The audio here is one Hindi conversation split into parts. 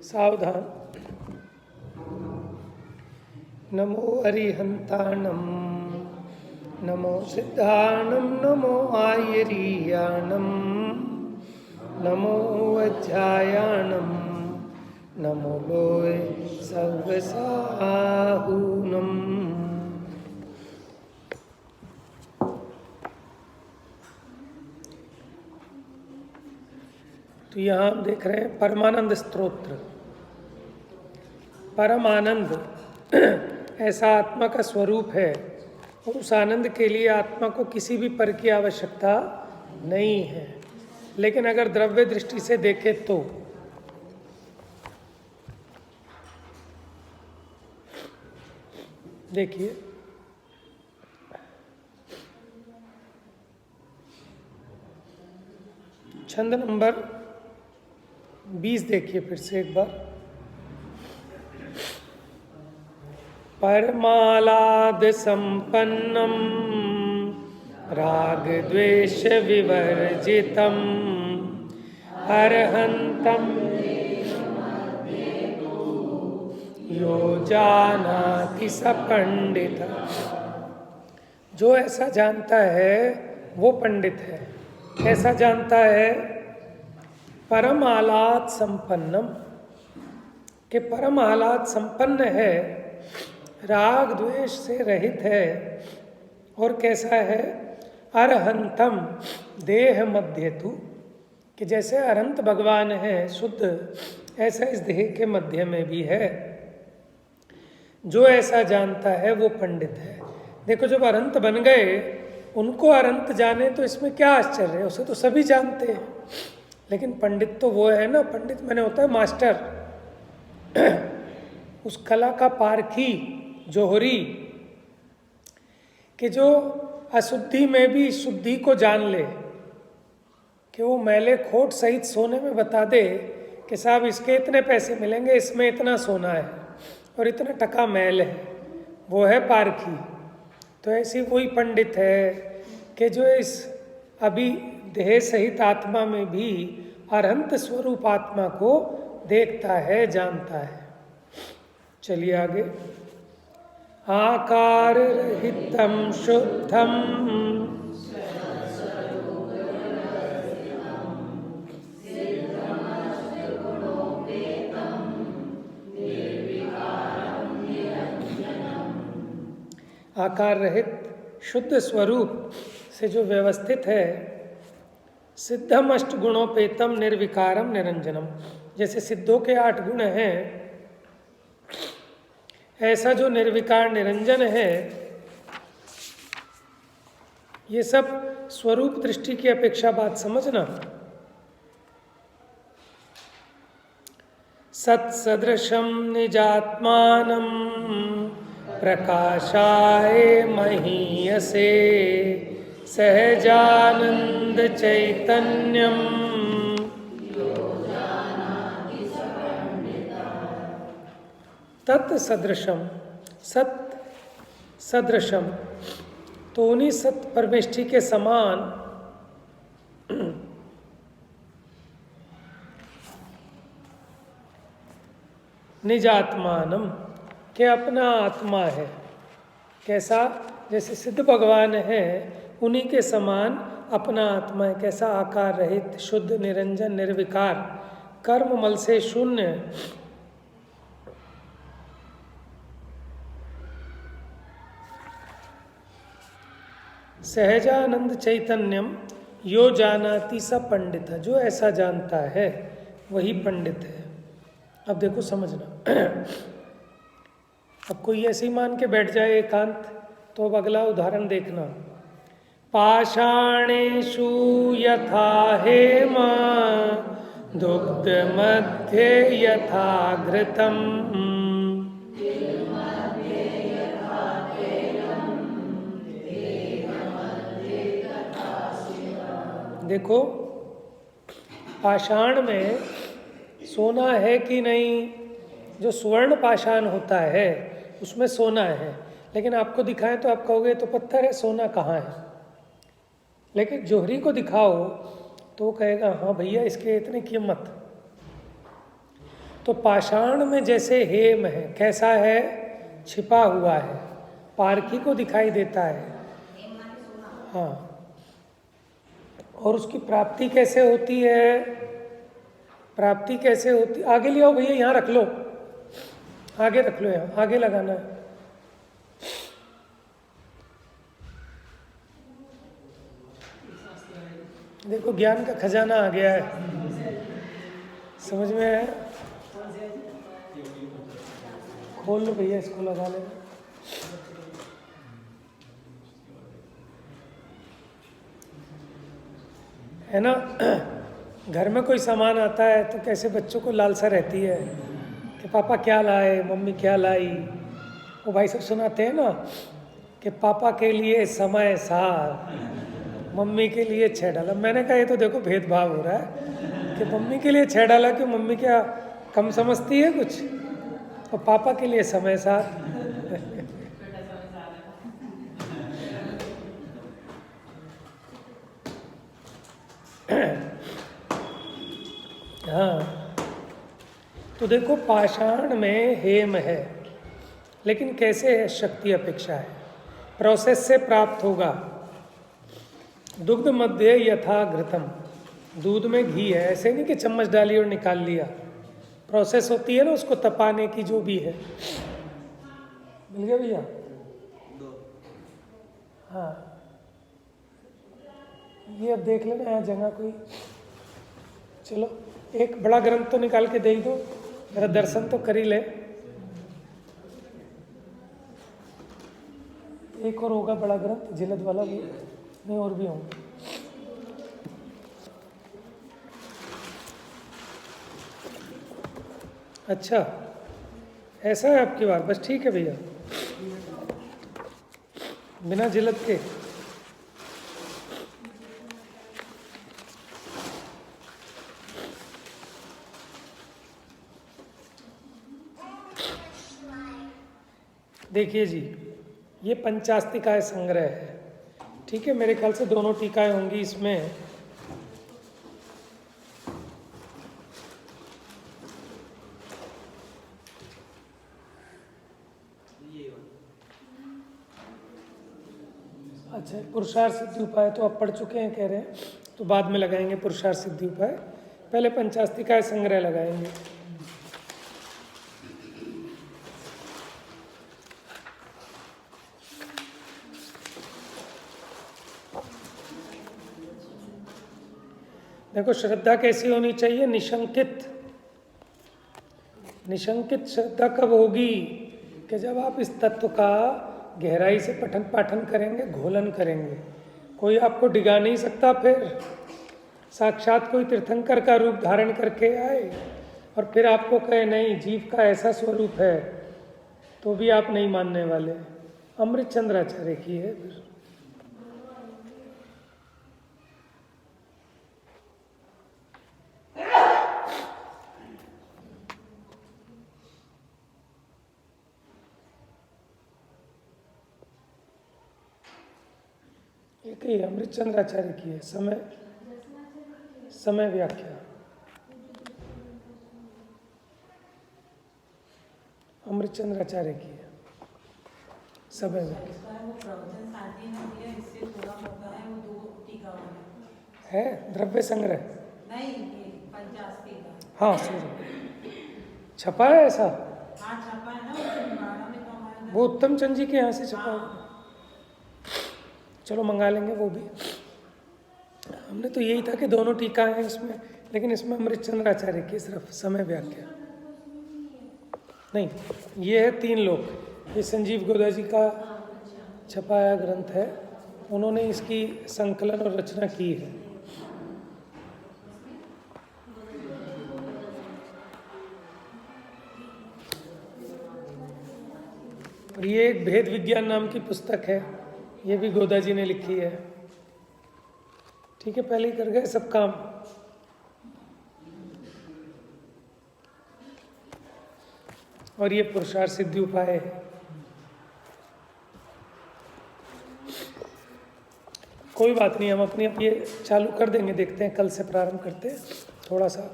सावधान। नमो अरिहंताणं नमो सिद्धाणं नमो आयरीयाणं नमो वज्रायाणं नमो लोय सर्वसाहूनम। तो यहाँ हम देख रहे हैं परमानंद स्तोत्र। परम आनंद ऐसा आत्मा का स्वरूप है और उस आनंद के लिए आत्मा को किसी भी पर की आवश्यकता नहीं है। लेकिन अगर द्रव्य दृष्टि से देखें तो देखिए, छंद नंबर 20 देखिए फिर से एक बार। परमालाद संपन्नम राग द्वेष विवर्जितम अरहंतम यो जानाति स पंडित। जो ऐसा जानता है वो पंडित है। कैसा जानता है? परम आह्लाद संपन्नम, के परम आह्लाद संपन्न है, राग द्वेष से रहित है। और कैसा है? अरहंतम देह मध्यतु, कि जैसे अरहंत भगवान है शुद्ध, ऐसा इस देह के मध्य में भी है। जो ऐसा जानता है वो पंडित है। देखो, जब अरहंत बन गए, उनको अरहंत जाने तो इसमें क्या आश्चर्य है, उसे तो सभी जानते हैं। लेकिन पंडित तो वो है ना, पंडित मैंने होता है मास्टर, उस कला का पारखी, जोहरी, कि जो अशुद्धि में भी शुद्धि को जान ले, कि वो मैले खोट सहित सोने में बता दे कि साहब इसके इतने पैसे मिलेंगे, इसमें इतना सोना है और इतना टका मैल है। वो है पारखी। तो ऐसी वही पंडित है कि जो इस अभी देह सहित आत्मा में भी अरहंत स्वरूप आत्मा को देखता है, जानता है। चलिए आगे। आकार रहितम शुद्धम आकार रहित शुद्ध स्वरूप से जो व्यवस्थित है, सिद्धम अष्ट गुणोपेतम निर्विकारम निरंजनम। जैसे सिद्धों के 8 गुण हैं, ऐसा जो निर्विकार निरंजन है, ये सब स्वरूप दृष्टि की अपेक्षा बात समझना। सत्सदृशम निजात्मानम प्रकाशाय महीयसे सहजानंद चैतन्यम तत्सदृशम। सत सदृशम तो उन्हीं सत परमेष्ठि के समान निजात्मानम, के अपना आत्मा है। कैसा? जैसे सिद्ध भगवान है, उन्हीं के समान अपना आत्मा है। कैसा? आकार रहित, शुद्ध, निरंजन, निर्विकार, कर्म मल से शून्य, सहजानंद चैतन्यम यो जानाति स पंडित। जो ऐसा जानता है वही पंडित है। अब देखो समझना। अब कोई ऐसे ही मान के बैठ जाए एकांत, तो अब अगला उदाहरण देखना। पाषाणेषु यथा हेमा दुग्ध मध्य यथा घृतम। देखो, पाषाण में सोना है कि नहीं? जो स्वर्ण पाषाण होता है उसमें सोना है, लेकिन आपको दिखाएं तो आप कहोगे तो पत्थर है, सोना कहाँ है। लेकिन जोहरी को दिखाओ तो वो कहेगा हाँ भैया इसके इतनी कीमत। तो पाषाण में जैसे हेम है, कैसा है? छिपा हुआ है, पारखी को दिखाई देता है। हाँ, और उसकी प्राप्ति कैसे होती है? प्राप्ति कैसे होती? आगे ले आओ भैया, यहाँ रख लो, आगे रख लो, यहाँ आगे लगाना है। देखो ज्ञान का खजाना आ गया है, समझ में है? खोल लो भैया, इसको लगा लेना। है ना? घर में कोई सामान आता है तो कैसे बच्चों को लालसा रहती है कि पापा क्या लाए, मम्मी क्या लाई। वो भाई सब सुनाते हैं ना कि पापा के लिए समय सार, मम्मी के लिए 6 डाला। मैंने कहा ये तो देखो भेदभाव हो रहा है कि मम्मी के लिए 6 डाला, कि मम्मी क्या कम समझती है कुछ, और पापा के लिए समय सार। हाँ, तो देखो पाषाण में हेम है, लेकिन कैसे है? शक्ति अपेक्षा है, प्रोसेस से प्राप्त होगा। दुग्ध मध्य यथा घृतम, दूध में घी है, ऐसे नहीं कि चम्मच डाली और निकाल लिया। प्रोसेस होती है ना उसको तपाने की, जो भी है। मिल गया भैया? हाँ, ये अब देख लेना यहाँ जगह कोई। चलो एक बड़ा ग्रंथ तो निकाल के दे ही दो, मेरा दर्शन तो कर ही ले। एक और होगा बड़ा ग्रंथ, जिलद वाला भी नहीं, और भी होंगे। अच्छा, ऐसा है आपकी बात? बस ठीक है भैया, बिना जिलद के। देखिए जी, ये पंचास्तिकाय संग्रह है, ठीक है? मेरे ख्याल से दोनों टीकाएं होंगी इसमें। अच्छा, पुरुषार्थ सिद्धि उपाय तो आप पढ़ चुके हैं कह रहे हैं, तो बाद में लगाएंगे पुरुषार्थ सिद्धि उपाय, पहले पंचास्तिकाय संग्रह लगाएंगे। देखो श्रद्धा कैसी होनी चाहिए? निशंकित। निशंकित श्रद्धा कब होगी? कि जब आप इस तत्व का गहराई से पठन पाठन करेंगे, घोलन करेंगे। कोई आपको डिगा नहीं सकता, फिर साक्षात कोई तीर्थंकर का रूप धारण करके आए और फिर आपको कहे नहीं जीव का ऐसा स्वरूप है, तो भी आप नहीं मानने वाले। अमृत चंद्राचार्य की है। फिर एक ही अमृत चंद्राचार्य की है, समय व्याख्या। अमृत चंद्राचार्य की है समय व्याख्या। है द्रव्य संग्रह? नहीं, हाँ सर, छपा है ऐसा? हाँ छपा है ना, वो उत्तम चंद जी के यहाँ से छपा है। चलो मंगा लेंगे वो भी। हमने तो यही था कि दोनों टीका हैं इसमें, लेकिन इसमें अमृत चंद्राचार्य की सिर्फ समय व्याख्या नहीं। ये है 3 लोग, ये संजीव गोदा जी का छपाया ग्रंथ है, उन्होंने इसकी संकलन और रचना की है। और ये एक भेद विज्ञान नाम की पुस्तक है, ये भी गोदा जी ने लिखी है। ठीक है, पहले ही कर गए सब काम। और ये पुरुषार्थ सिद्धि उपाय है। कोई बात नहीं, हम अपनी अब ये चालू कर देंगे, देखते हैं, कल से प्रारंभ करते हैं थोड़ा सा।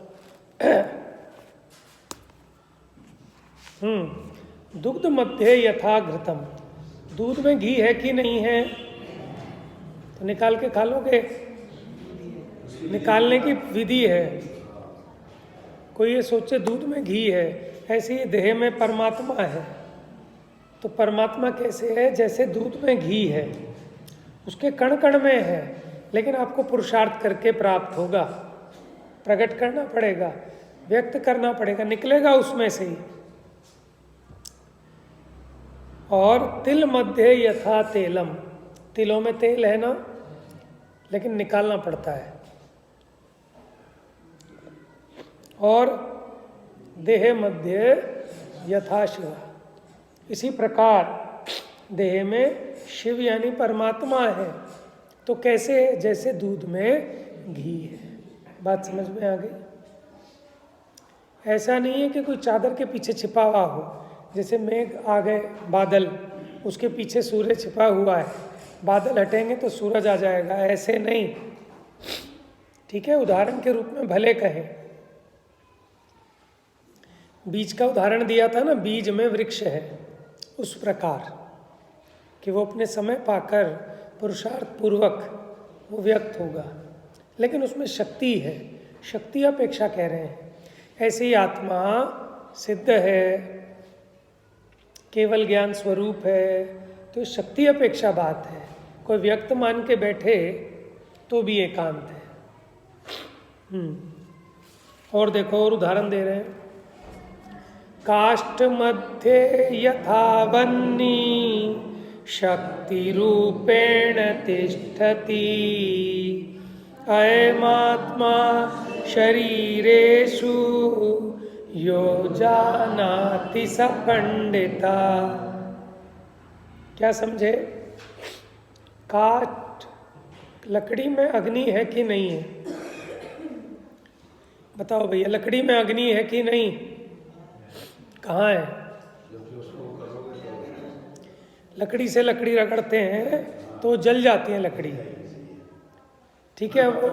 दुग्ध मध्य यथा घृतम, दूध में घी है कि नहीं है, तो निकाल के खा लोगे। निकालने की विधि है। कोई ये सोचे दूध में घी है, ऐसे ही देह में परमात्मा है। तो परमात्मा कैसे है? जैसे दूध में घी है, उसके कण कण में है, लेकिन आपको पुरुषार्थ करके प्राप्त होगा, प्रकट करना पड़ेगा, व्यक्त करना पड़ेगा, निकलेगा उसमें से ही। और तिल मध्य यथा तेलम, तिलों में तेल है ना, लेकिन निकालना पड़ता है। और देह मध्य यथा शिव, इसी प्रकार देह में शिव यानी परमात्मा है। तो कैसे? जैसे दूध में घी है। बात समझ में आ गई? ऐसा नहीं है कि कोई चादर के पीछे छिपा हुआ हो, जैसे मेघ आ गए, बादल, उसके पीछे सूर्य छिपा हुआ है, बादल हटेंगे तो सूरज आ जाएगा, ऐसे नहीं। ठीक है, उदाहरण के रूप में भले कहें। बीज का उदाहरण दिया था ना, बीज में वृक्ष है, उस प्रकार कि वो अपने समय पाकर पुरुषार्थ पूर्वक वो व्यक्त होगा, लेकिन उसमें शक्ति है, शक्ति अपेक्षा कह रहे हैं। ऐसे ही आत्मा सिद्ध है, केवल ज्ञान स्वरूप है, तो शक्ति अपेक्षा बात है। कोई व्यक्त मान के बैठे तो भी एकांत है। और देखो, और उदाहरण दे रहे हैं। काष्ठ मध्य यथा वह्नि शक्ति रूपेण तिष्ठति, अयमात्मा शरीरेषु यो जानाति स पंडिता। क्या समझे? काष्ठ, लकड़ी में अग्नि है कि नहीं है? बताओ भैया, लकड़ी में अग्नि है कि नहीं? कहाँ है? लकड़ी से लकड़ी रगड़ते हैं तो जल जाती है लकड़ी। ठीक है, वो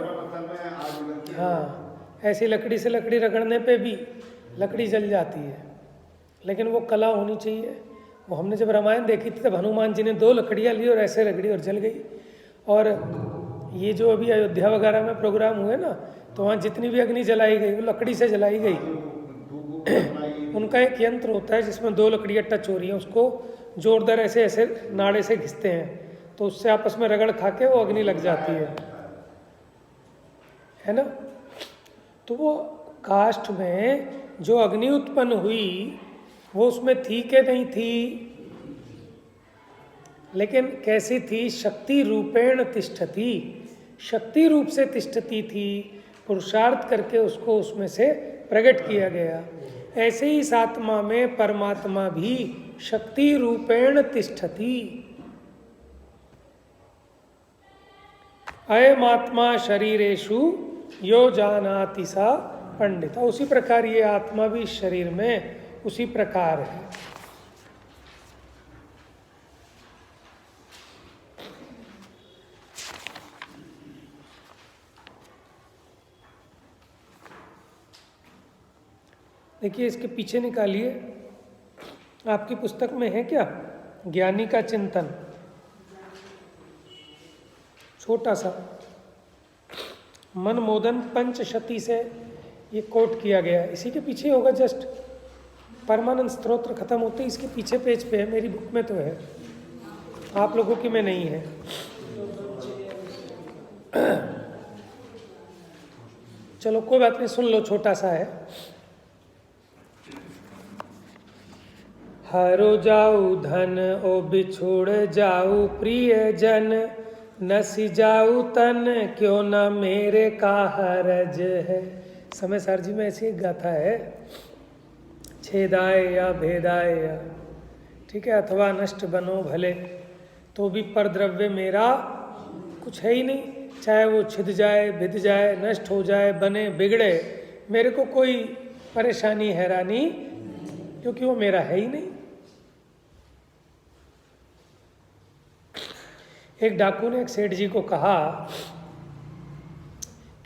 हाँ, ऐसी लकड़ी से लकड़ी रगड़ने पे भी लकड़ी जल जाती है, लेकिन वो कला होनी चाहिए। वो हमने जब रामायण देखी थी तब हनुमान जी ने 2 लकड़ियाँ ली और ऐसे रगड़ी और जल गई। और ये जो अभी अयोध्या वगैरह में प्रोग्राम हुए ना, तो वहाँ जितनी भी अग्नि जलाई गई वो लकड़ी से जलाई गई। उनका एक यंत्र होता है जिसमें 2 लकड़ियाँ टच हो रही हैं, उसको जोरदार ऐसे ऐसे नाड़े से घिसते हैं, तो उससे आपस में रगड़ खा के वो अग्नि लग जाती है ना। तो वो काष्ठ में जो अग्नि उत्पन्न हुई वो उसमें थी कि नहीं थी? लेकिन कैसी थी? शक्ति रूपेण तिष्ठति, शक्ति रूप से तिष्ठती थी, पुरुषार्थ करके उसको उसमें से प्रकट किया गया। ऐसे ही इस आत्मा में परमात्मा भी शक्ति रूपेण तिष्ठति। अयमात्मा शरीरेषु यो जानाति सा पंडिता। उसी प्रकार ये आत्मा भी शरीर में उसी प्रकार है। देखिए, इसके पीछे निकालिए, आपकी पुस्तक में है क्या? ज्ञानी का चिंतन, छोटा सा मनमोदन पंचशती से ये कोट किया गया है। इसी के पीछे होगा, जस्ट परमानंद स्तोत्र खत्म होते ही इसके पीछे पेज पे है। मेरी बुक में तो है, आप लोगों की में नहीं है। चलो कोई बात नहीं, सुन लो, छोटा सा है। हरो जाऊ धन ओ बिछोड़ जाऊ प्रिय जन, नसी जाऊ तन क्यों न मेरे का हरज है। समय सर जी में ऐसी एक गाथा है, छेदाए या भेदाए या, ठीक है, अथवा नष्ट बनो भले, तो भी पर द्रव्य मेरा कुछ है ही नहीं। चाहे वो छिद जाए, भिद जाए, नष्ट हो जाए, बने बिगड़े, मेरे को कोई परेशानी हैरानी, क्योंकि वो मेरा है ही नहीं। एक डाकू ने एक सेठ जी को कहा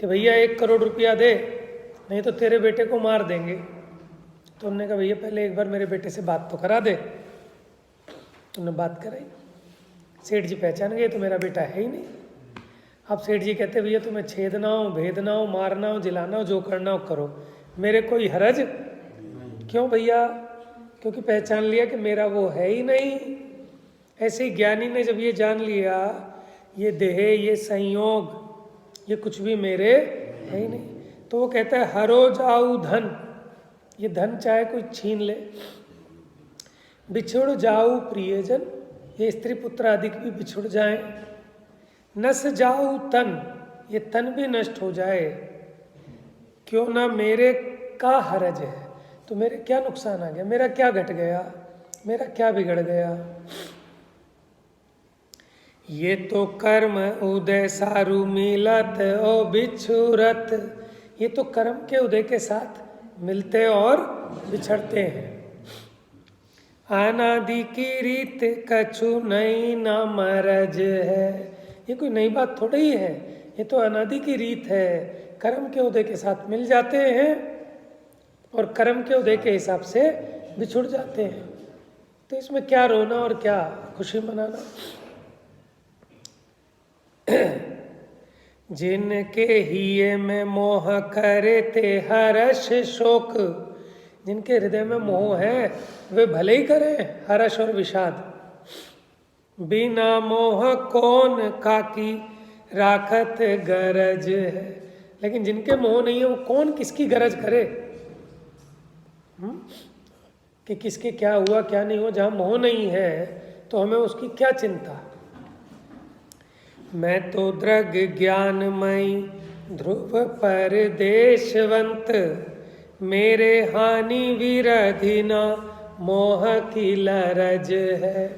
कि भैया 1 करोड़ रुपया दे, नहीं तो तेरे बेटे को मार देंगे। तो उन्होंने कहा भैया पहले एक बार मेरे बेटे से बात तो करा दे। उन्होंने बात कराई, सेठ जी पहचान गए तो मेरा बेटा है ही नहीं। अब सेठ जी कहते भैया तुम्हें छेदना हो, भेदना हो, मारना हो, जिलाना हो, जो करना हो करो, मेरे कोई हरज। क्यों भैया? क्योंकि पहचान लिया कि मेरा वो है ही नहीं। ऐसे ही ज्ञानी ने जब ये जान लिया ये देह, ये संयोग, ये कुछ भी मेरे है ही नहीं, तो वो कहता है हरो जाऊ धन, ये धन चाहे कोई छीन ले, बिछुड़ जाऊ प्रियजन, ये स्त्री पुत्र आदि भी बिछुड़ जाएं, नस जाऊ तन, ये तन भी नष्ट हो जाए, क्यों ना मेरे का हरज है, तो मेरे क्या नुकसान आ गया, मेरा क्या घट गया, मेरा क्या बिगड़ गया। ये तो कर्म उदय सारू मिलत और बिछुरत, ये तो कर्म के उदय के साथ मिलते और बिछड़ते हैं। अनादि की रीत कछु नई न मरज है, ये कोई नई बात थोड़ी ही है, ये तो अनादि की रीत है। कर्म के उदय के साथ मिल जाते हैं और कर्म के उदय के हिसाब से बिछुड़ जाते हैं, तो इसमें क्या रोना और क्या खुशी मनाना। जिनके हिये में मोह करे ते हर्ष शोक, जिनके हृदय में मोह है वे भले ही करें हर्ष और विषाद। बिना मोह कौन काकी राखत गरज है, लेकिन जिनके मोह नहीं है वो कौन किसकी गरज करे, कि किसके क्या हुआ क्या नहीं हुआ। जहाँ मोह नहीं है तो हमें उसकी क्या चिंता। मैं तो दृग ज्ञानमयी ध्रुव परदेशवंत, मेरे हानि विरधिना मोह की लरज है,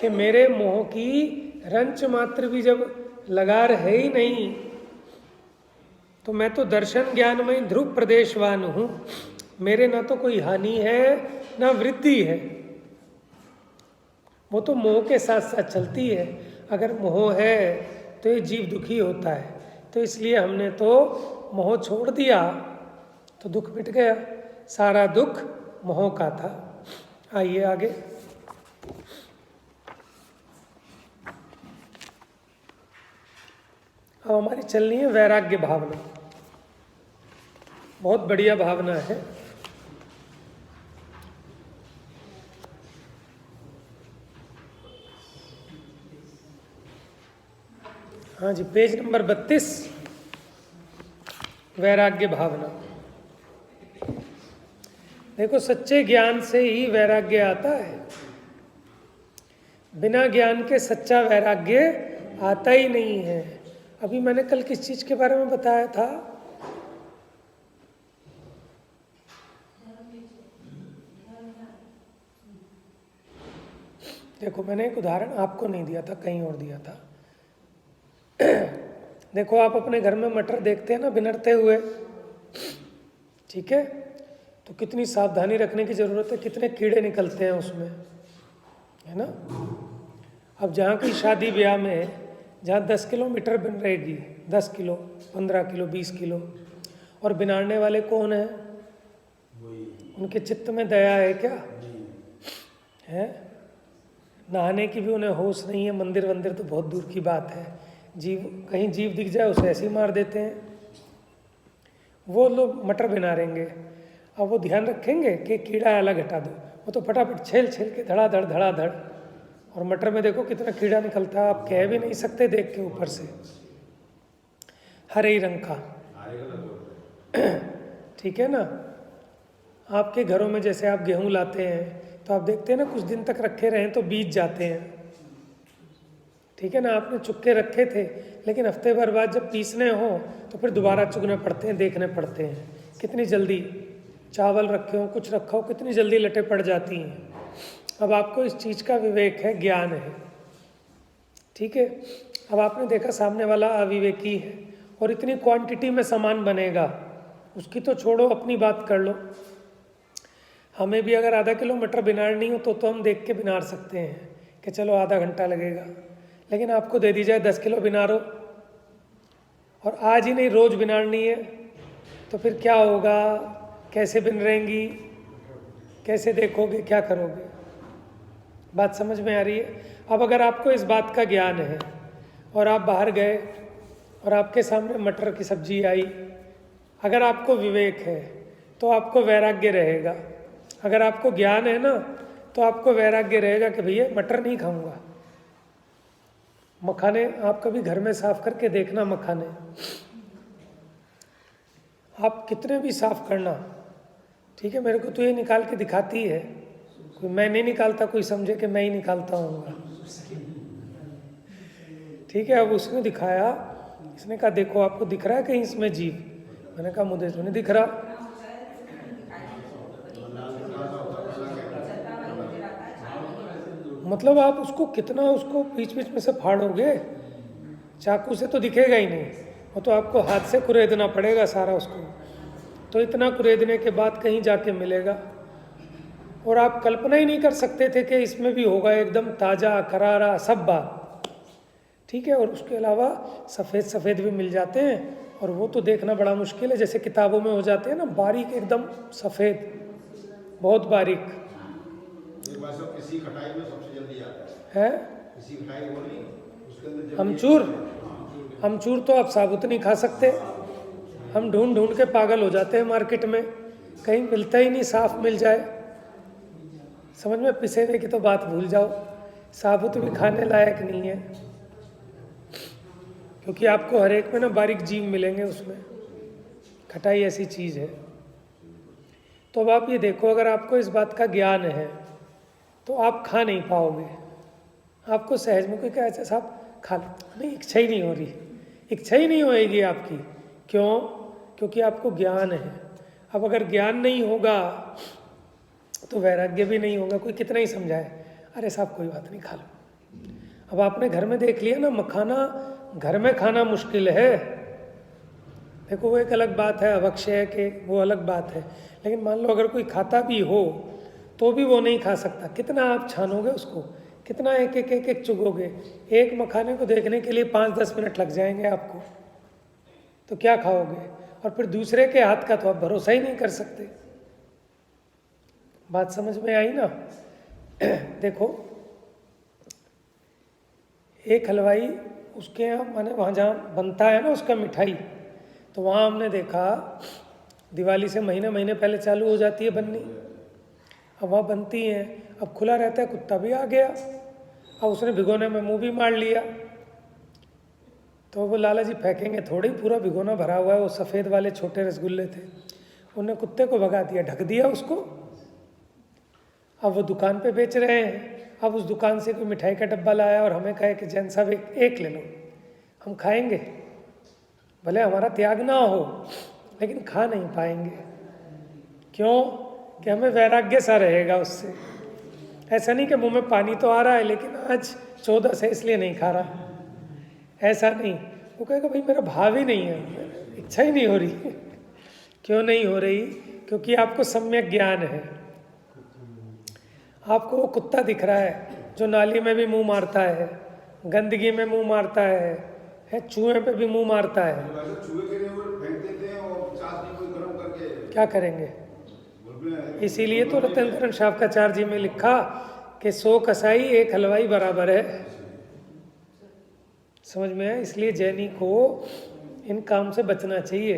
कि मेरे मोह की रंच मात्र भी जब लगार है ही नहीं, तो मैं तो दर्शन ज्ञानमयी ध्रुव प्रदेशवान हूँ, मेरे ना तो कोई हानि है ना वृद्धि है। वो तो मोह के साथ साथ चलती है। अगर मोह है तो ये जीव दुखी होता है, तो इसलिए हमने तो मोह छोड़ दिया तो दुख मिट गया। सारा दुख मोह का था। आइए आगे। अब हमारी चलनी है वैराग्य भावना। बहुत बढ़िया भावना है। हाँ जी, पेज नंबर 32, वैराग्य भावना। देखो, सच्चे ज्ञान से ही वैराग्य आता है। बिना ज्ञान के सच्चा वैराग्य आता ही नहीं है। अभी मैंने कल किस चीज के बारे में बताया था? देखो, मैंने एक उदाहरण आपको नहीं दिया था, कहीं और दिया था। देखो, आप अपने घर में मटर देखते हैं ना बिनरते हुए, ठीक है, तो कितनी सावधानी रखने की ज़रूरत है, कितने कीड़े निकलते हैं उसमें, है ना। अब जहाँ की शादी ब्याह में जहाँ 10 किलो मटर बन रहेगी, 10 किलो, 15 किलो, 20 किलो, और बिनारने वाले कौन हैं? उनके चित्त में दया है क्या? है? नहाने की भी उन्हें होश नहीं है। मंदिर वंदिर तो बहुत दूर की बात है। जीव, कहीं जीव दिख जाए उसे ऐसे ही मार देते हैं। वो लोग मटर बिनारेंगे, अब वो ध्यान रखेंगे कि कीड़ा अलग हटा दो, वो तो फटाफट छेल के धड़ाधड़, और मटर में देखो कितना कीड़ा निकलता है, आप कह भी नहीं सकते देख के ऊपर से। हरे ही रंग का, ठीक है ना। आपके घरों में जैसे आप गेहूं लाते हैं तो आप देखते हैं ना, कुछ दिन तक रखे रहें तो बीज जाते हैं, ठीक है ना। आपने चुक्के रखे थे, लेकिन हफ्ते भर बाद जब पीसने हो तो फिर दोबारा चुगने पड़ते हैं, देखने पड़ते हैं। कितनी जल्दी चावल रखे हो, कुछ रखा हो, कितनी जल्दी लटें पड़ जाती हैं। अब आपको इस चीज़ का विवेक है, ज्ञान है, ठीक है। अब आपने देखा सामने वाला अविवेकी है और इतनी क्वांटिटी में सामान बनेगा, उसकी तो छोड़ो, अपनी बात कर लो। हमें भी अगर आधा किलो मटर बिनारनी हो तो हम देख के बिनार सकते हैं कि चलो आधा घंटा लगेगा, लेकिन आपको दे दी जाए 10 किलो बिनारो और आज ही नहीं रोज बिनारनी है, तो फिर क्या होगा? कैसे बिन रहेंगी, कैसे देखोगे, क्या करोगे? बात समझ में आ रही है? अब अगर आपको इस बात का ज्ञान है और आप बाहर गए और आपके सामने मटर की सब्जी आई, अगर आपको विवेक है तो आपको वैराग्य रहेगा। अगर आपको ज्ञान है ना तो आपको वैराग्य रहेगा कि भैया मटर नहीं खाऊंगा। मखाने आप कभी घर में साफ करके देखना, मखाने आप कितने भी साफ करना, ठीक है, मेरे को तो ये निकाल के दिखाती है, कोई मैं नहीं निकालता, कोई समझे कि मैं ही निकालता हूँ, ठीक है। अब उसने दिखाया, इसने कहा देखो आपको दिख रहा है कहीं इसमें जीव? मैंने कहा मुझे तो नहीं दिख रहा। मतलब आप उसको कितना उसको बीच बीच में से फाड़ोगे, चाकू से तो दिखेगा ही नहीं, वो तो आपको हाथ से कुरेदना पड़ेगा सारा उसको। तो इतना कुरेदने के बाद कहीं जाके मिलेगा। और आप कल्पना ही नहीं कर सकते थे कि इसमें भी होगा एकदम ताज़ा करारा सब बात, ठीक है। और उसके अलावा सफ़ेद सफ़ेद भी मिल जाते हैं, और वो तो देखना बड़ा मुश्किल है, जैसे किताबों में हो जाते हैं ना, बारीक एकदम सफ़ेद, बहुत बारीक किसी खटाई में सबसे जल्दी आता है। किसी खटाई वो नहीं, उसके अंदर अमचूर तो आप साबुत नहीं खा सकते, हम ढूंढ ढूंढ के पागल हो जाते हैं मार्केट में, कहीं मिलता ही नहीं साफ मिल जाए। समझ में, पिसेने की तो बात भूल जाओ, साबुत भी खाने लायक नहीं है, क्योंकि आपको हर एक में ना बारीक जीव मिलेंगे उसमें। खटाई ऐसी चीज़ है। तो अब आप ये देखो, अगर आपको इस बात का ज्ञान है तो आप खा नहीं पाओगे। आपको सहज में कोई कहे अच्छा साहब खा लो, नहीं, इच्छा ही नहीं हो रही, इच्छा ही नहीं होएगी आपकी। क्यों? क्योंकि आपको ज्ञान है। अब अगर ज्ञान नहीं होगा तो वैराग्य भी नहीं होगा। कोई कितना ही समझाए, अरे साहब कोई बात नहीं खा लो। अब आपने घर में देख लिया ना, मखाना घर में खाना मुश्किल है। देखो वो एक अलग बात है, अभक्षय के वो अलग बात है, लेकिन मान लो अगर कोई खाता भी हो तो भी वो नहीं खा सकता। कितना आप छानोगे उसको, कितना एक एक एक एक चुगोगे। एक मखाने को देखने के लिए 5-10 मिनट लग जाएंगे आपको, तो क्या खाओगे? और फिर दूसरे के हाथ का तो आप भरोसा ही नहीं कर सकते। बात समझ में आई ना? देखो एक हलवाई, उसके यहाँ माने वहाँ जहाँ बनता है ना उसका मिठाई, तो वहाँ हमने देखा दिवाली से महीने महीने पहले चालू हो जाती है बननी। अब वहाँ बनती हैं, अब खुला रहता है, कुत्ता भी आ गया, अब उसने भिगोने में मुंह भी मार लिया। तो वो लाला जी फेंकेंगे थोड़ी, पूरा भिगोना भरा हुआ है, वो सफ़ेद वाले छोटे रसगुल्ले थे, उन्हें कुत्ते को भगा दिया, ढक दिया उसको। अब वो दुकान पे बेच रहे हैं। अब उस दुकान से कोई मिठाई का डब्बा लाया और हमें कहे कि जैन साहब एक ले लो, हम खाएंगे, भले हमारा त्याग ना हो, लेकिन खा नहीं पाएंगे। क्यों? कि हमें वैराग्य सा रहेगा उससे। ऐसा नहीं कि मुंह में पानी तो आ रहा है लेकिन आज 14 से इसलिए नहीं खा रहा, ऐसा नहीं। वो कहेगा भाई मेरा भाव ही नहीं है, इच्छा ही नहीं हो रही। क्यों नहीं हो रही? क्योंकि आपको सम्यक ज्ञान है। आपको वो कुत्ता दिख रहा है जो नाली में भी मुंह मारता है, गंदगी में मुंह मारता है, चूहे पे भी मुंह मारता है। चूहे के लिए वो फेंक देते हैं और चाशनी को गर्म करके क्या करेंगे? इसीलिए तो रतनकरण शाफकाचार्य जी में लिखा कि 100 कसाई 1 हलवाई बराबर है। समझ में है? इसलिए जैनी को इन काम से बचना चाहिए।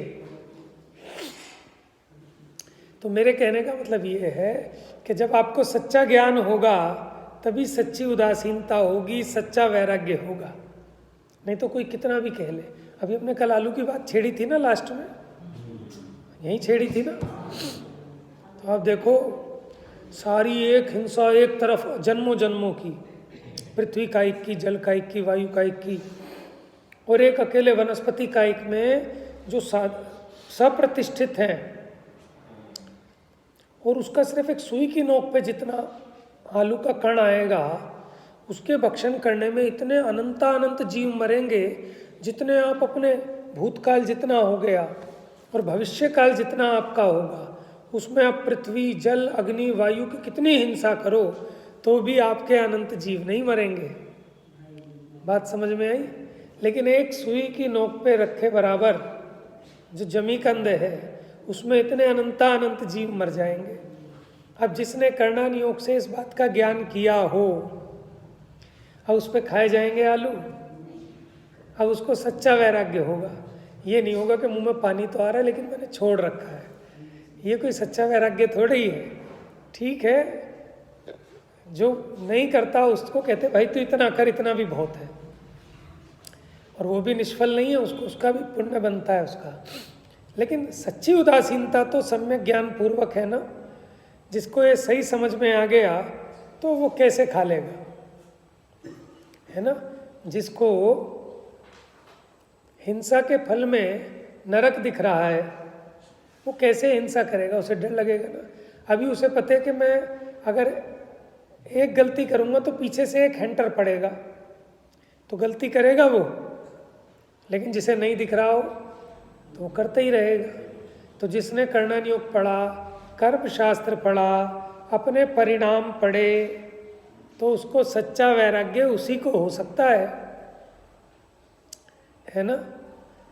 तो मेरे कहने का मतलब ये है कि जब आपको सच्चा ज्ञान होगा तभी सच्ची उदासीनता होगी, सच्चा वैराग्य होगा। नहीं तो कोई कितना भी कह ले। अभी हमने कल आलू की बात छेड़ी थी ना, लास्ट में यहीं छेड़ी थी ना। तो आप देखो सारी एक हिंसा एक तरफ जन्मों जन्मों की, पृथ्वी कायिक की, जल कायिक की, वायु कायिक की, और एक अकेले वनस्पति कायिक में जो सप्रतिष्ठित हैं, और उसका सिर्फ एक सुई की नोक पे जितना आलू का कण आएगा, उसके भक्षण करने में इतने अनंत जीव मरेंगे जितने आप अपने भूतकाल जितना हो गया और भविष्य काल जितना आपका होगा, उसमें आप पृथ्वी, जल, अग्नि, वायु की कितनी हिंसा करो तो भी आपके अनंत जीव नहीं मरेंगे। बात समझ में आई? लेकिन एक सुई की नोक पे रखे बराबर जो जमी कंद है उसमें इतने अनंत जीव मर जाएंगे। अब जिसने करणान योग से इस बात का ज्ञान किया हो, अब उस पर खाए जाएंगे आलू। अब उसको सच्चा वैराग्य होगा। ये नहीं होगा कि मुंह में पानी तो आ रहा है लेकिन मैंने छोड़ रखा है। ये कोई सच्चा वैराग्य थोड़ा ही है। ठीक है, जो नहीं करता उसको कहते भाई तू इतना कर, इतना भी बहुत है, और वो भी निष्फल नहीं है, उसको उसका भी पुण्य बनता है उसका। लेकिन सच्ची उदासीनता तो सम्यक ज्ञान पूर्वक है ना। जिसको ये सही समझ में आ गया तो वो कैसे खा लेगा, है ना। जिसको हिंसा के फल में नरक दिख रहा है वो कैसे हिंसा करेगा, उसे डर लगेगा ना। अभी उसे पता है कि मैं अगर एक गलती करूंगा तो पीछे से एक हैंटर पड़ेगा, तो गलती करेगा वो। लेकिन जिसे नहीं दिख रहा हो तो वो करता ही रहेगा। तो जिसने करणान योग पढ़ा, कर्म शास्त्र पढ़ा, अपने परिणाम पढ़े, तो उसको सच्चा वैराग्य उसी को हो सकता है ना।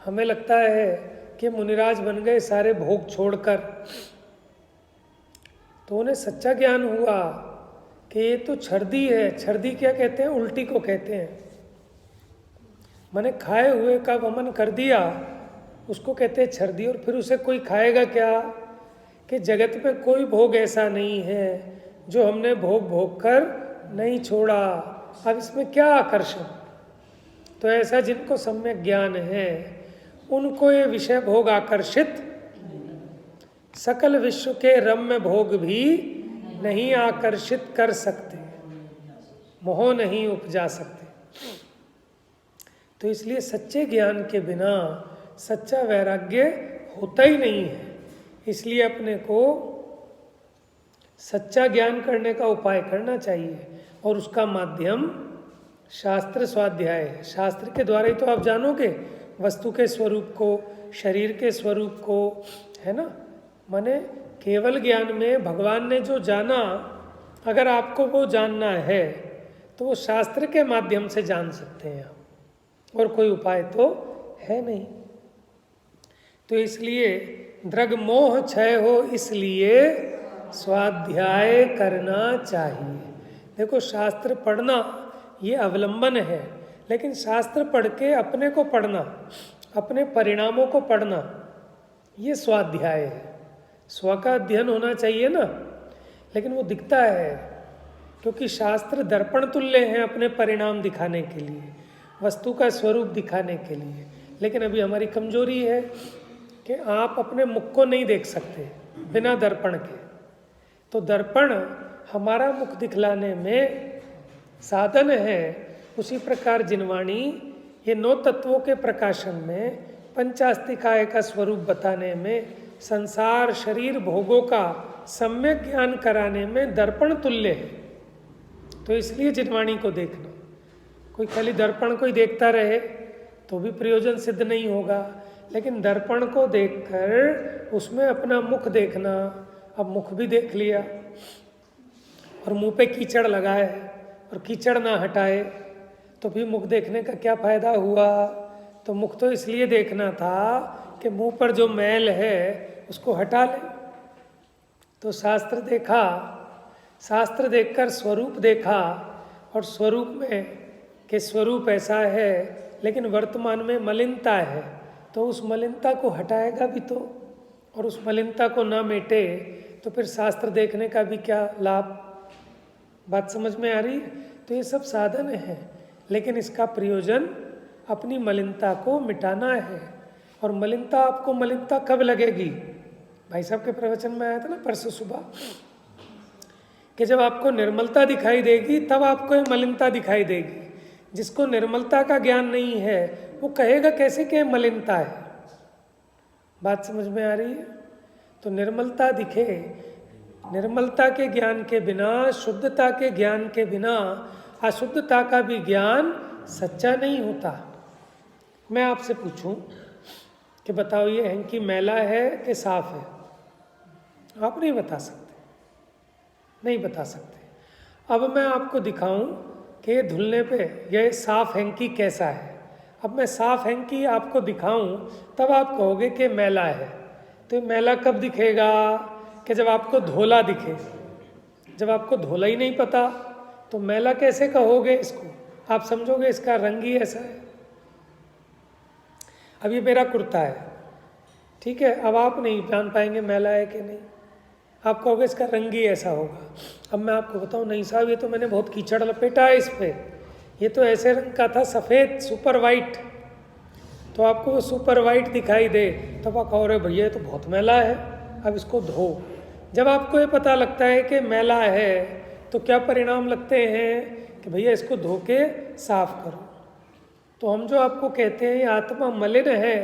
हमें लगता है कि मुनिराज बन गए सारे भोग छोड़कर, तो उन्हें सच्चा ज्ञान हुआ कि ये तो छर्दी है। छर्दी क्या कहते हैं? उल्टी को कहते हैं। मैंने खाए हुए का वमन कर दिया, उसको कहते हैं छर्दी। और फिर उसे कोई खाएगा क्या? कि जगत में कोई भोग ऐसा नहीं है जो हमने भोग भोग कर नहीं छोड़ा। अब इसमें क्या आकर्षण? तो ऐसा जिनको सम्यक ज्ञान है उनको ये विषय भोग आकर्षित, सकल विश्व के रम्य भोग भी नहीं आकर्षित कर सकते, मोह नहीं उपजा सकते। तो इसलिए सच्चे ज्ञान के बिना सच्चा वैराग्य होता ही नहीं है। इसलिए अपने को सच्चा ज्ञान करने का उपाय करना चाहिए, और उसका माध्यम शास्त्र स्वाध्याय है। शास्त्र के द्वारा ही तो आप जानोगे वस्तु के स्वरूप को, शरीर के स्वरूप को, है ना। माने केवल ज्ञान में भगवान ने जो जाना, अगर आपको वो जानना है तो वो शास्त्र के माध्यम से जान सकते हैं आप, और कोई उपाय तो है नहीं। तो इसलिए दृग मोह क्षय हो, इसलिए स्वाध्याय करना चाहिए। देखो, शास्त्र पढ़ना ये अवलंबन है, लेकिन शास्त्र पढ़ के अपने को पढ़ना, अपने परिणामों को पढ़ना, ये स्वाध्याय है। स्व का अध्ययन होना चाहिए ना, लेकिन वो दिखता है क्योंकि शास्त्र दर्पण तुल्य हैं अपने परिणाम दिखाने के लिए, वस्तु का स्वरूप दिखाने के लिए। लेकिन अभी हमारी कमजोरी है कि आप अपने मुख को नहीं देख सकते बिना दर्पण के। तो दर्पण हमारा मुख दिखलाने में साधन है। उसी प्रकार जिनवाणी ये 9 तत्वों के प्रकाशन में, पंचास्तिकाय का स्वरूप बताने में, संसार शरीर भोगों का सम्यक ज्ञान कराने में दर्पण तुल्य है। तो इसलिए जिनवाणी को देखना। कोई खाली दर्पण को ही देखता रहे तो भी प्रयोजन सिद्ध नहीं होगा, लेकिन दर्पण को देखकर उसमें अपना मुख देखना। अब मुख भी देख लिया और मुंह पे कीचड़ लगाए और कीचड़ ना हटाए तो भी मुख देखने का क्या फायदा हुआ? तो मुख तो इसलिए देखना था कि मुंह पर जो मैल है उसको हटा ले। तो शास्त्र देखा, शास्त्र देखकर स्वरूप देखा, और स्वरूप में कि स्वरूप ऐसा है लेकिन वर्तमान में मलिनता है, तो उस मलिनता को हटाएगा भी तो, और उस मलिनता को ना मेटे तो फिर शास्त्र देखने का भी क्या लाभ? बात समझ में आ रही है? तो ये सब साधन है, लेकिन इसका प्रयोजन अपनी मलिनता को मिटाना है। और मलिनता, आपको मलिनता कब लगेगी? भाई साहब के प्रवचन में आया था ना परसों सुबह कि जब आपको निर्मलता दिखाई देगी तब आपको ये मलिनता दिखाई देगी। जिसको निर्मलता का ज्ञान नहीं है वो कहेगा कैसे कि मलिनता है। बात समझ में आ रही है? तो निर्मलता दिखे, निर्मलता के ज्ञान के बिना, शुद्धता के ज्ञान के बिना अशुद्धता का भी ज्ञान सच्चा नहीं होता। मैं आपसे पूछूं कि बताओ ये हैंकी मैला है कि साफ है? आप नहीं बता सकते, नहीं बता सकते। अब मैं आपको दिखाऊं कि ये धुलने पे ये साफ हैंकी कैसा है। अब मैं साफ हैंकी आपको दिखाऊं तब आप कहोगे कि मैला है। तो ये मैला कब दिखेगा कि जब आपको धोला दिखे। जब आपको धोला ही नहीं पता तो मैला कैसे कहोगे इसको? आप समझोगे इसका रंग ही ऐसा है। अब ये मेरा कुर्ता है, ठीक है, अब आप नहीं जान पाएंगे मैला है कि नहीं, आप कहोगे इसका रंग ही ऐसा होगा। अब मैं आपको बताऊं, नहीं साहब ये तो मैंने बहुत कीचड़ लपेटा है इस पर, ये तो ऐसे रंग का था, सफ़ेद सुपर वाइट, तो आपको वो सुपर वाइट दिखाई दे तब आप कहो, अरे भैया ये तो बहुत मैला है, अब इसको धो। जब आपको ये पता लगता है कि मैला है तो क्या परिणाम लगते हैं कि भैया इसको धो के साफ करो। तो हम जो आपको कहते हैं आत्मा मलिन है,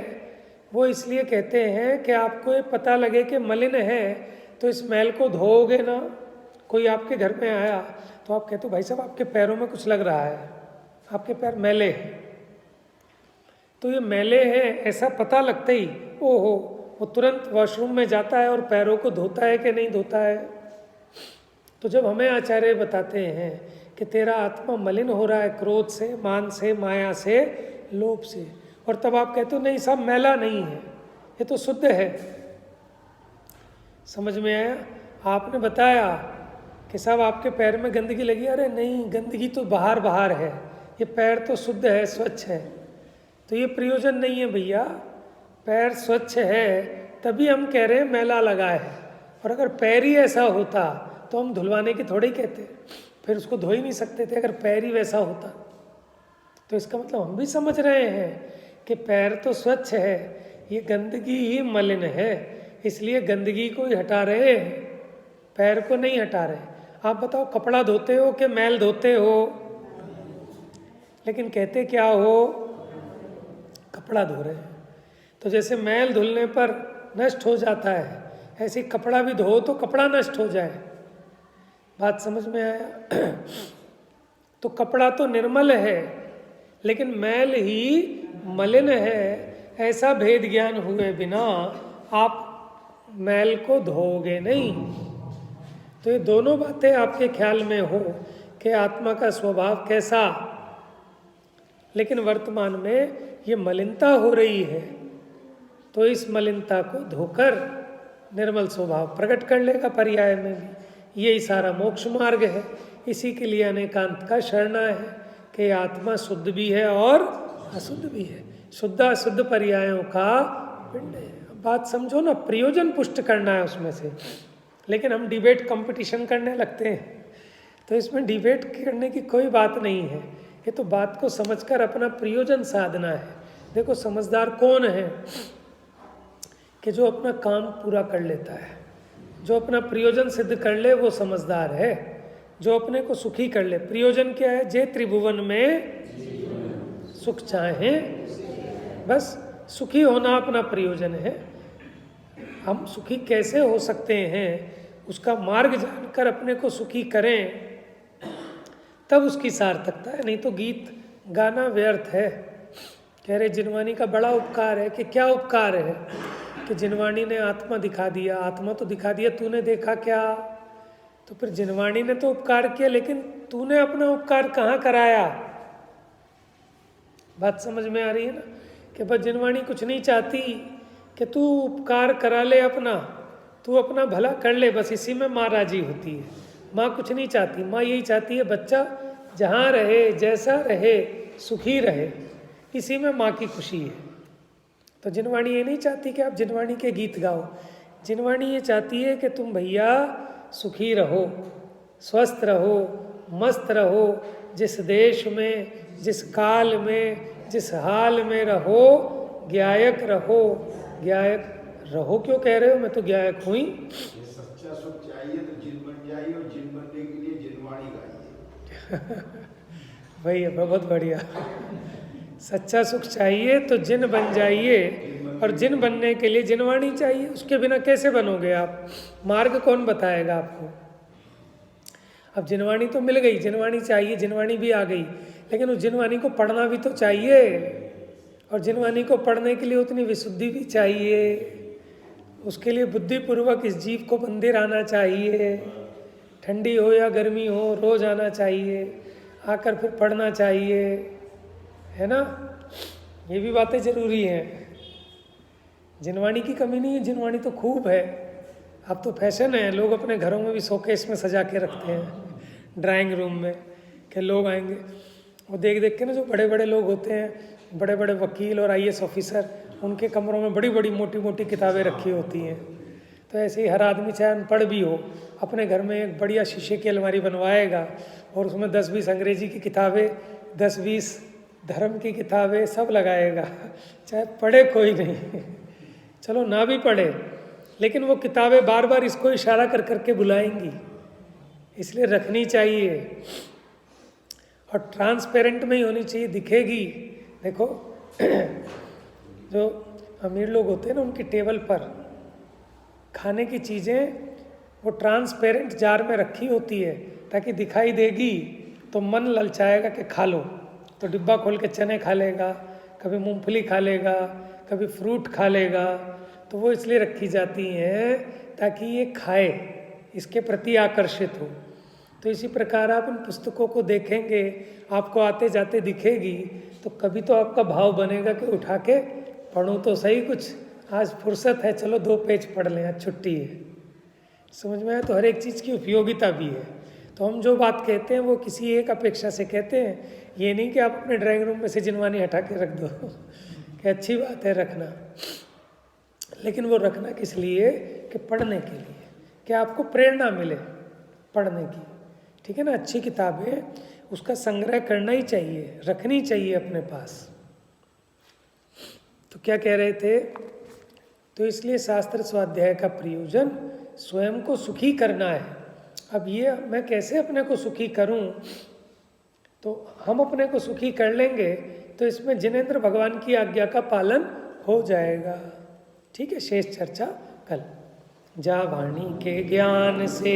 वो इसलिए कहते हैं कि आपको ये पता लगे कि मलिन है तो इस मैल को धोओगे ना। कोई आपके घर में आया तो आप कहते हो भाई साहब आपके पैरों में कुछ लग रहा है, आपके पैर मैले हैं, तो ये मैले हैं ऐसा पता लगते ही ओहो वो तुरंत वॉशरूम में जाता है और पैरों को धोता है कि नहीं धोता है। तो जब हमें आचार्य बताते हैं कि तेरा आत्मा मलिन हो रहा है क्रोध से, मान से, माया से, लोभ से, और तब आप कहते हो नहीं सब मैला नहीं है, ये तो शुद्ध है। समझ में आया? आपने बताया कि साहब आपके पैर में गंदगी लगी, अरे नहीं गंदगी तो बाहर बाहर है, ये पैर तो शुद्ध है, स्वच्छ है। तो ये प्रयोजन नहीं है भैया, पैर स्वच्छ है तभी हम कह रहे हैं मैला लगा है, और अगर पैर ही ऐसा होता तो हम धुलवाने की थोड़ी कहते, फिर उसको धो ही नहीं सकते थे अगर पैर ही वैसा होता। तो इसका मतलब हम भी समझ रहे हैं कि पैर तो स्वच्छ है, ये गंदगी ही मलिन है, इसलिए गंदगी को ही हटा रहे हैं, पैर को नहीं हटा रहे। आप बताओ कपड़ा धोते हो कि मैल धोते हो? लेकिन कहते क्या हो? कपड़ा धो रहे हैं। तो जैसे मैल धुलने पर नष्ट हो जाता है, ऐसे कपड़ा भी धो तो कपड़ा नष्ट हो जाए। बात समझ में आया? तो कपड़ा तो निर्मल है लेकिन मैल ही मलिन है, ऐसा भेद ज्ञान हुए बिना आप मैल को धोगे नहीं। तो ये दोनों बातें आपके ख्याल में हो कि आत्मा का स्वभाव कैसा, लेकिन वर्तमान में ये मलिनता हो रही है, तो इस मलिनता को धोकर निर्मल स्वभाव प्रकट कर लेगा पर्याय में भी। यही सारा मोक्ष मार्ग है। इसी के लिए अनेकांत का शरणा है कि आत्मा शुद्ध भी है और अशुद्ध भी है, शुद्ध अशुद्ध पर्यायों का पिंड है। बात समझो ना, प्रयोजन पुष्ट करना है उसमें से, लेकिन हम डिबेट कंपटीशन करने लगते हैं, तो इसमें डिबेट करने की कोई बात नहीं है। ये तो बात को समझकर अपना प्रयोजन साधना है। देखो समझदार कौन है कि जो अपना काम पूरा कर लेता है, जो अपना प्रयोजन सिद्ध कर ले वो समझदार है, जो अपने को सुखी कर ले। प्रयोजन क्या है? जे त्रिभुवन में सुख चाहे, बस सुखी होना अपना प्रयोजन है। हम सुखी कैसे हो सकते हैं उसका मार्ग जानकर अपने को सुखी करें, तब उसकी सार्थकता है। नहीं तो गीत गाना व्यर्थ है। कह रहे जिनवानी का बड़ा उपकार है। कि क्या उपकार है? कि जिनवानी ने आत्मा दिखा दिया। आत्मा तो दिखा दिया, तूने देखा क्या? तो फिर जिनवानी ने तो उपकार किया, लेकिन तूने अपना उपकार कहाँ कराया? बात समझ में आ रही है ना? कि बस जिनवानी कुछ नहीं चाहती कि तू उपकार करा ले अपना, तू अपना भला कर ले, बस इसी में माँ राजी होती है। माँ कुछ नहीं चाहती, माँ यही चाहती है बच्चा जहाँ रहे, जैसा रहे, सुखी रहे, इसी में माँ की खुशी है। तो जिनवाणी ये नहीं चाहती कि आप जिनवाणी के गीत गाओ। जिनवाणी ये चाहती है कि तुम भैया सुखी रहो, स्वस्थ रहो, मस्त रहो, जिस देश में, जिस काल में, जिस हाल में रहो, ज्ञायक रहो। ज्ञायक रहो क्यों कह रहे हो? मैं तो ज्ञायक हुई। ये सच्चा सुख चाहिए तो जिन बन जाइए, और जिन बनने के लिए जिनवाणी गाइए। भैया बहुत बढ़िया। सच्चा सुख चाहिए तो जिन बन जाइए, और जिन बनने के लिए जिनवाणी चाहिए। उसके बिना कैसे बनोगे आप? मार्ग कौन बताएगा आपको? अब जिनवाणी तो मिल गई, जिनवाणी चाहिए, जिनवाणी भी आ गई, लेकिन उस जिनवाणी को पढ़ना भी तो चाहिए, और जिनवाणी को पढ़ने के लिए उतनी विशुद्धि भी चाहिए। उसके लिए बुद्धिपूर्वक इस जीव को मंदिर आना चाहिए, ठंडी हो या गर्मी हो, रोज आना चाहिए, आकर फिर पढ़ना चाहिए, है ना? ये भी बातें जरूरी हैं। जिनवाणी की कमी नहीं है, जिनवाणी तो खूब है। अब तो फैशन है, लोग अपने घरों में भी शोकेस में सजा के रखते हैं, ड्राइंग रूम में, कि लोग आएंगे और देख देख के ना, जो बड़े बड़े लोग होते हैं, बड़े बड़े वकील और IAS ऑफिसर, उनके कमरों में बड़ी बड़ी मोटी मोटी किताबें रखी होती हैं। तो ऐसे ही हर आदमी चाहे अनपढ़ भी हो, अपने घर में एक बढ़िया शीशे की अलमारी बनवाएगा और उसमें 10-20 अंग्रेजी की किताबें, 10-20 धर्म की किताबें सब लगाएगा, चाहे पढ़े कोई नहीं। चलो ना भी पढ़े, लेकिन वो किताबें बार बार इसको इशारा कर करके बुलाएंगी, इसलिए रखनी चाहिए। और ट्रांसपेरेंट में ही होनी चाहिए, दिखेगी। देखो जो अमीर लोग होते हैं ना, उनकी टेबल पर खाने की चीज़ें वो ट्रांसपेरेंट जार में रखी होती है, ताकि दिखाई देगी तो मन ललचाएगा कि खा लो। तो डिब्बा खोल के चने खा लेगा, कभी मूंगफली खा लेगा, कभी फ्रूट खा लेगा। तो वो इसलिए रखी जाती हैं ताकि ये खाए, इसके प्रति आकर्षित हो। तो इसी प्रकार आप उन पुस्तकों को देखेंगे, आपको आते जाते दिखेगी, तो कभी तो आपका भाव बनेगा कि उठा के पढ़ूं तो सही, कुछ आज फुर्सत है, चलो 2 पेज पढ़ लें, आज छुट्टी है। समझ में आया? तो हर एक चीज़ की उपयोगिता भी है। तो हम जो बात कहते हैं वो किसी एक अपेक्षा से कहते हैं, ये नहीं कि आप अपने ड्राइंग रूम में से जिनवानी हटा के रख दो कि अच्छी बात है रखना, लेकिन वो रखना किस लिए? कि पढ़ने के लिए, कि आपको प्रेरणा मिले पढ़ने की। ठीक है ना? अच्छी किताबें उसका संग्रह करना ही चाहिए, रखनी चाहिए अपने पास। तो क्या कह रहे थे? तो इसलिए शास्त्र स्वाध्याय का प्रयोजन स्वयं को सुखी करना है। अब ये मैं कैसे अपने को सुखी करूं? तो हम अपने को सुखी कर लेंगे तो इसमें जिनेंद्र भगवान की आज्ञा का पालन हो जाएगा। ठीक है, शेष चर्चा कल। जा वाणी के ज्ञान से